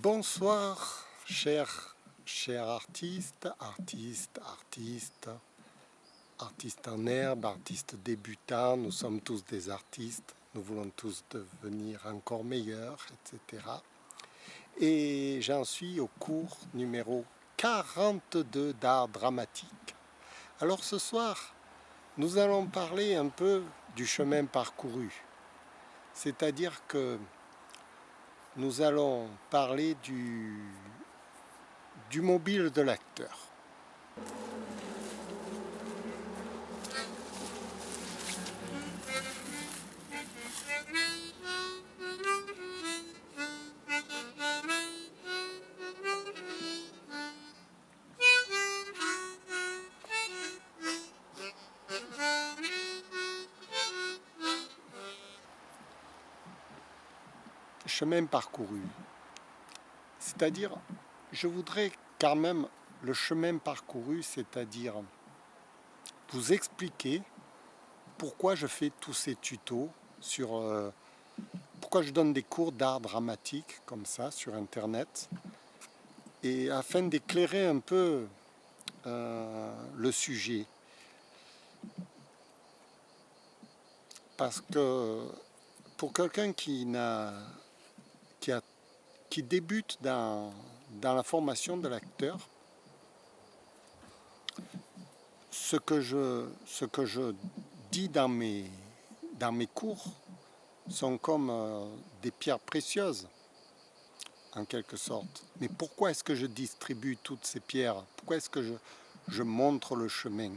Bonsoir, chers artistes en herbe, artistes débutants, nous sommes tous des artistes, nous voulons tous devenir encore meilleurs, etc. Et j'en suis au cours numéro 42 d'art dramatique. Alors ce soir, nous allons parler un peu du chemin parcouru, c'est-à-dire que nous allons parler du mobile de l'acteur. Chemin parcouru. C'est-à-dire, je voudrais quand même le chemin parcouru, c'est-à-dire vous expliquer pourquoi je fais tous ces tutos sur pourquoi je donne des cours d'art dramatique comme ça sur internet, et afin d'éclairer un peu le sujet, parce que pour quelqu'un qui débute dans la formation de l'acteur, ce que je dis dans mes cours sont comme des pierres précieuses, en quelque sorte. Mais pourquoi est-ce que je distribue toutes ces pierres? Pourquoi est-ce que je montre le chemin?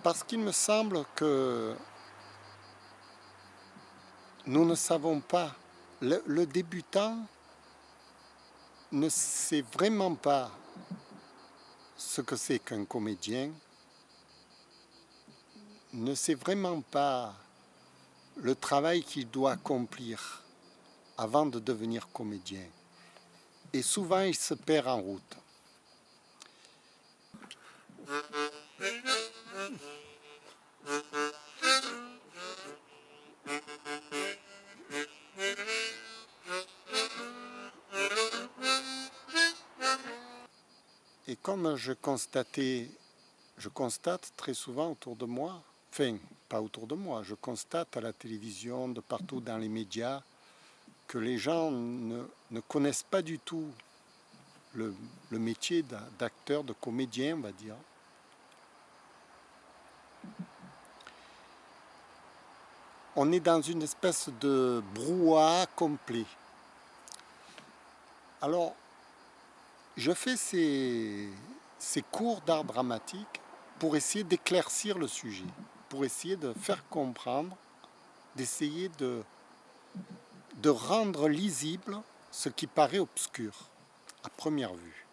Parce qu'il me semble que nous ne savons pas, le débutant ne sait vraiment pas ce que c'est qu'un comédien, ne sait vraiment pas le travail qu'il doit accomplir avant de devenir comédien. Et souvent, il se perd en route. Et comme je constate très souvent autour de moi, enfin, pas autour de moi, je constate à la télévision, de partout dans les médias, que les gens ne connaissent pas du tout le métier d'acteur, de comédien, on va dire. On est dans une espèce de brouhaha complet. Alors, je fais ces cours d'art dramatique pour essayer d'éclaircir le sujet, pour essayer de faire comprendre, d'essayer de rendre lisible ce qui paraît obscur à première vue.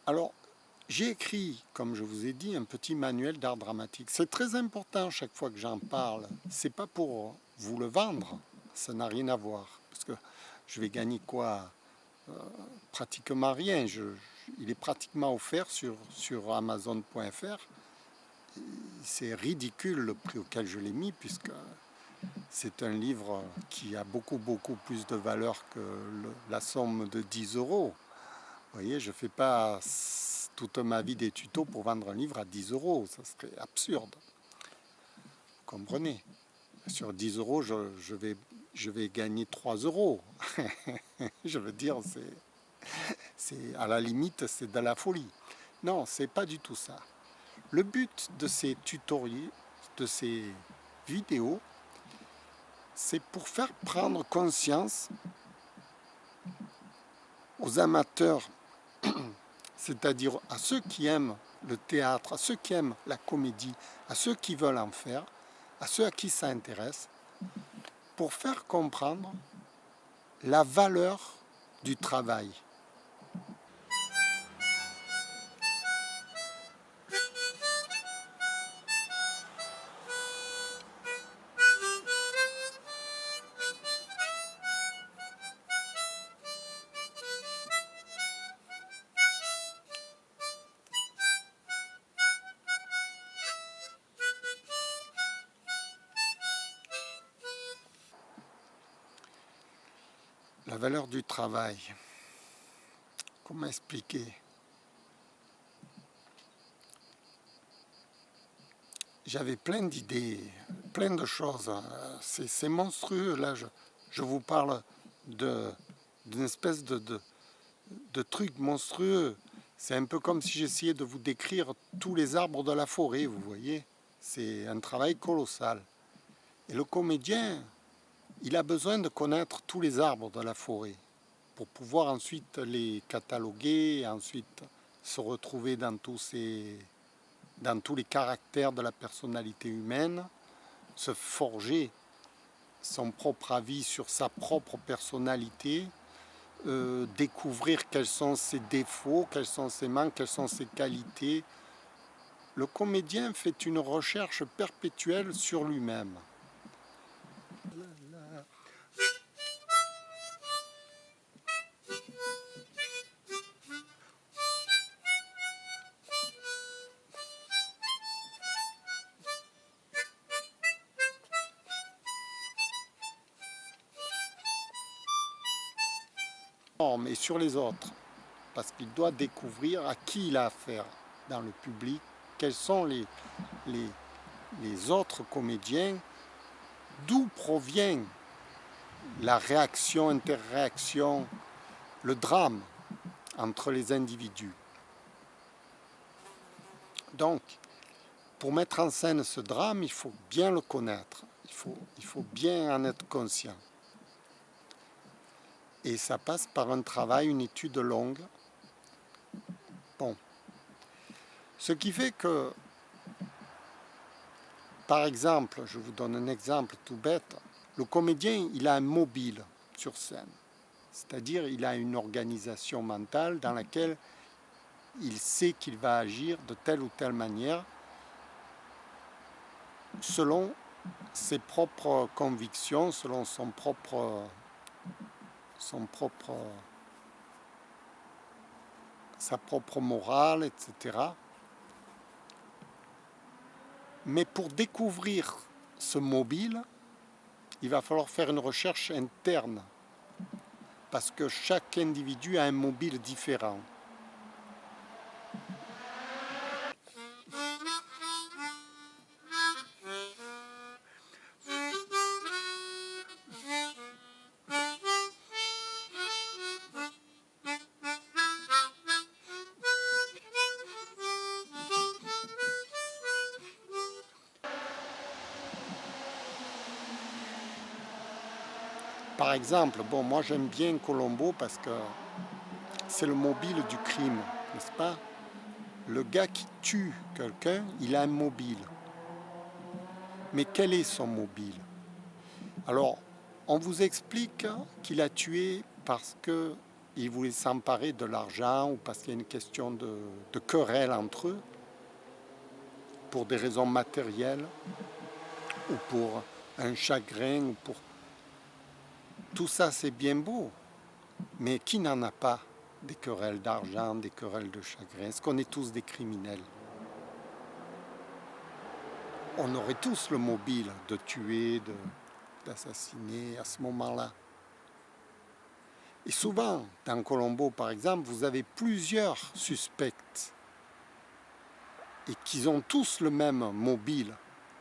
Alors, j'ai écrit, comme je vous ai dit, un petit manuel d'art dramatique. C'est très important chaque fois que j'en parle. C'est pas pour vous le vendre, ça n'a rien à voir. Parce que je vais gagner quoi? Pratiquement rien. Il est pratiquement offert sur Amazon.fr. C'est ridicule le prix auquel je l'ai mis, puisque c'est un livre qui a beaucoup plus de valeur que la somme de 10 euros. Vous voyez, je ne fais pas toute ma vie des tutos pour vendre un livre à 10 euros. Ça serait absurde. Vous comprenez? Sur 10 euros, je vais gagner 3 euros. Je veux dire, c'est à la limite, c'est de la folie. Non, c'est pas du tout ça. Le but de ces tutoriels, de ces vidéos, c'est pour faire prendre conscience aux amateurs, c'est-à-dire à ceux qui aiment le théâtre, à ceux qui aiment la comédie, à ceux qui veulent en faire, à ceux à qui ça intéresse, pour faire comprendre la valeur du travail. La valeur du travail. Comment expliquer? J'avais plein d'idées, plein de choses. C'est monstrueux. Là, je vous parle d'une espèce de truc monstrueux. C'est un peu comme si j'essayais de vous décrire tous les arbres de la forêt, vous voyez. C'est un travail colossal. Et le comédien, il a besoin de connaître tous les arbres de la forêt pour pouvoir ensuite les cataloguer et ensuite se retrouver dans tous les caractères de la personnalité humaine, se forger son propre avis sur sa propre personnalité, découvrir quels sont ses défauts, quels sont ses manques, quelles sont ses qualités. Le comédien fait une recherche perpétuelle sur lui-même. Mais sur les autres, parce qu'il doit découvrir à qui il a affaire dans le public, quels sont les autres comédiens, d'où provient la réaction, interréaction, le drame entre les individus. Donc, pour mettre en scène ce drame, il faut bien le connaître, il faut bien en être conscient. Et ça passe par un travail, une étude longue. Bon. Ce qui fait que, par exemple, je vous donne un exemple tout bête, le comédien, il a un mobile sur scène. C'est-à-dire, il a une organisation mentale dans laquelle il sait qu'il va agir de telle ou telle manière selon ses propres convictions, selon sa propre morale, etc. Mais pour découvrir ce mobile, il va falloir faire une recherche interne, parce que chaque individu a un mobile différent. Par exemple, bon, moi j'aime bien Colombo parce que c'est le mobile du crime, n'est-ce pas? Le gars qui tue quelqu'un, il a un mobile. Mais quel est son mobile? Alors, on vous explique qu'il a tué parce qu'il voulait s'emparer de l'argent ou parce qu'il y a une question de querelle entre eux, pour des raisons matérielles ou pour un chagrin ou pour... Tout ça, c'est bien beau. Mais qui n'en a pas des querelles d'argent, des querelles de chagrin? Est-ce qu'on est tous des criminels? On aurait tous le mobile de tuer, d'assassiner à ce moment-là. Et souvent, dans Colombo par exemple, vous avez plusieurs suspects et qu'ils ont tous le même mobile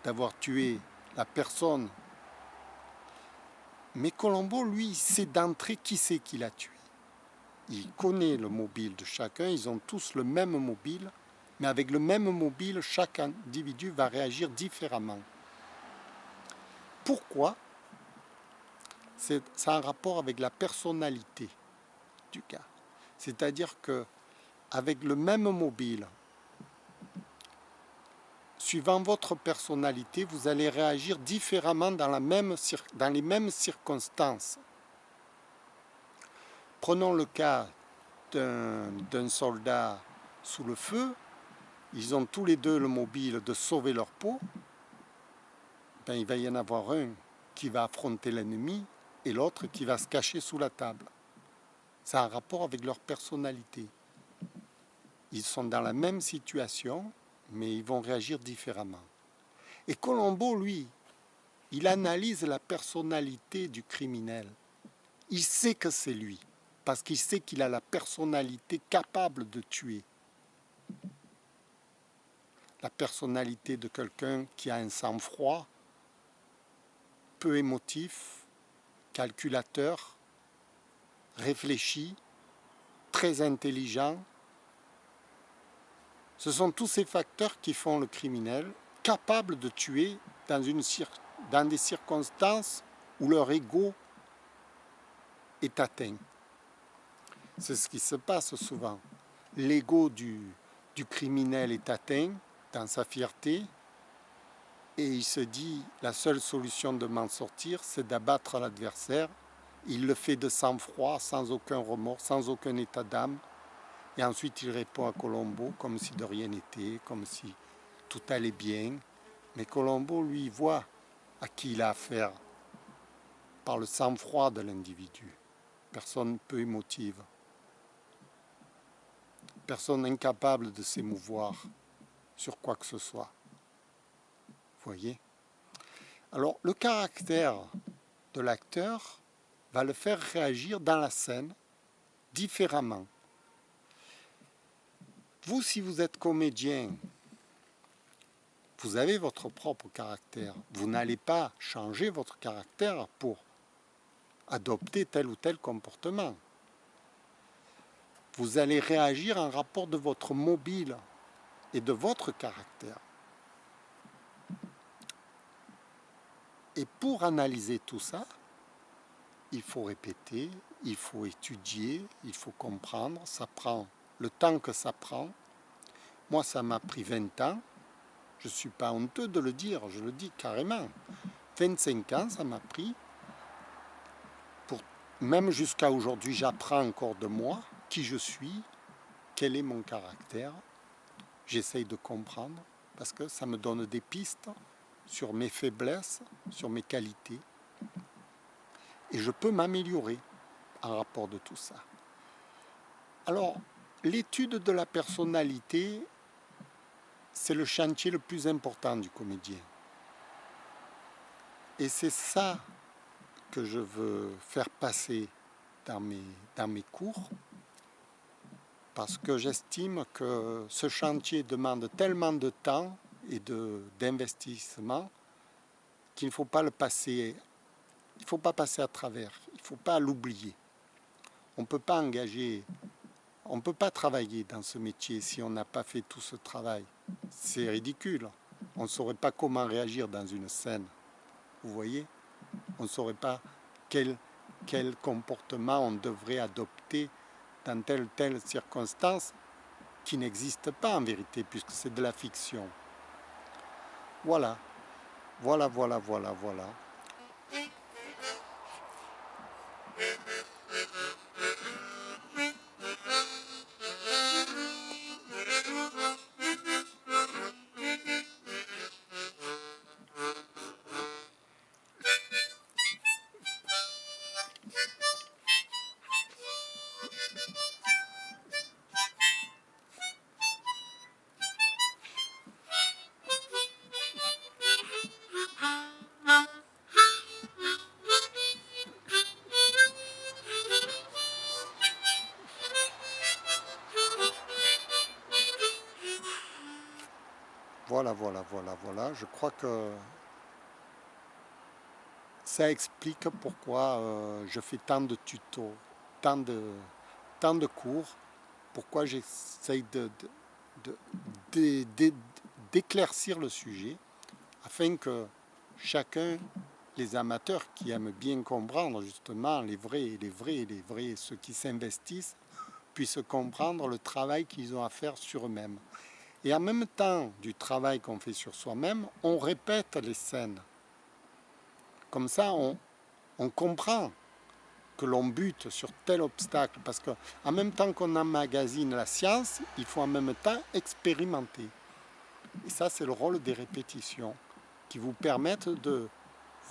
d'avoir tué la personne. Mais Colombo, lui, sait d'entrée qui c'est qu'il a tué. Il connaît le mobile de chacun, ils ont tous le même mobile. Mais avec le même mobile, chaque individu va réagir différemment. Pourquoi? Ça a un rapport avec la personnalité du gars. C'est-à-dire que avec le même mobile, suivant votre personnalité, vous allez réagir différemment dans les mêmes circonstances. Prenons le cas d'un soldat sous le feu. Ils ont tous les deux le mobile de sauver leur peau. Ben, il va y en avoir un qui va affronter l'ennemi et l'autre qui va se cacher sous la table. Ça a un rapport avec leur personnalité. Ils sont dans la même situation, mais ils vont réagir différemment. Et Colombo, lui, il analyse la personnalité du criminel. Il sait que c'est lui, parce qu'il sait qu'il a la personnalité capable de tuer. La personnalité de quelqu'un qui a un sang-froid, peu émotif, calculateur, réfléchi, très intelligent. Ce sont tous ces facteurs qui font le criminel capable de tuer dans des circonstances où leur ego est atteint. C'est ce qui se passe souvent. L'ego du criminel est atteint dans sa fierté et il se dit la seule solution de m'en sortir, c'est d'abattre l'adversaire. Il le fait de sang-froid, sans aucun remords, sans aucun état d'âme. Et ensuite, il répond à Colombo comme si de rien n'était, comme si tout allait bien. Mais Colombo, lui, voit à qui il a affaire par le sang-froid de l'individu. Personne peu émotive. Personne incapable de s'émouvoir sur quoi que ce soit. Vous voyez? Alors, le caractère de l'acteur va le faire réagir dans la scène différemment. Vous, si vous êtes comédien, vous avez votre propre caractère. Vous n'allez pas changer votre caractère pour adopter tel ou tel comportement. Vous allez réagir en rapport de votre mobile et de votre caractère. Et pour analyser tout ça, il faut répéter, il faut étudier, il faut comprendre. Ça prend le temps que ça prend. Moi, ça m'a pris 20 ans. Je ne suis pas honteux de le dire, je le dis carrément. 25 ans, ça m'a pris. Même jusqu'à aujourd'hui, j'apprends encore de moi, qui je suis, quel est mon caractère. J'essaye de comprendre, parce que ça me donne des pistes sur mes faiblesses, sur mes qualités. Et je peux m'améliorer en rapport de tout ça. Alors, l'étude de la personnalité, c'est le chantier le plus important du comédien. Et c'est ça que je veux faire passer dans mes cours, parce que j'estime que ce chantier demande tellement de temps et d'investissement qu'il ne faut pas le passer, il ne faut pas passer à travers, il ne faut pas l'oublier. On ne peut pas on ne peut pas travailler dans ce métier si on n'a pas fait tout ce travail. C'est ridicule. On ne saurait pas comment réagir dans une scène. Vous voyez? On ne saurait pas quel comportement on devrait adopter dans telle ou telle circonstance qui n'existe pas en vérité, puisque c'est de la fiction. Voilà. Voilà. Voilà. Je crois que ça explique pourquoi je fais tant de tutos, tant de cours, pourquoi j'essaye d'éclaircir le sujet afin que chacun, les amateurs qui aiment bien comprendre justement les vrais, ceux qui s'investissent, puissent comprendre le travail qu'ils ont à faire sur eux-mêmes. Et en même temps du travail qu'on fait sur soi-même, on répète les scènes. Comme ça, on comprend que l'on bute sur tel obstacle, parce qu'en même temps qu'on emmagasine la science, il faut en même temps expérimenter. Et ça, c'est le rôle des répétitions, qui vous permettent de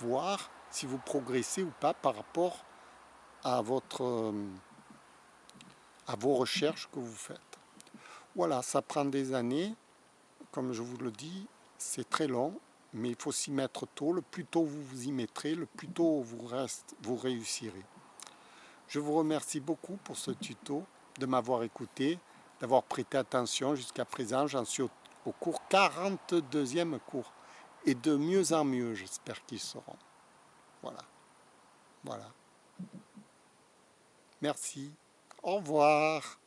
voir si vous progressez ou pas par rapport à, à vos recherches que vous faites. Voilà, ça prend des années, comme je vous le dis, c'est très long, mais il faut s'y mettre tôt. Le plus tôt vous vous y mettrez, le plus tôt vous réussirez. Je vous remercie beaucoup pour ce tuto, de m'avoir écouté, d'avoir prêté attention jusqu'à présent. J'en suis au cours 42e cours. Et de mieux en mieux, j'espère qu'ils seront. Voilà. Voilà. Merci. Au revoir.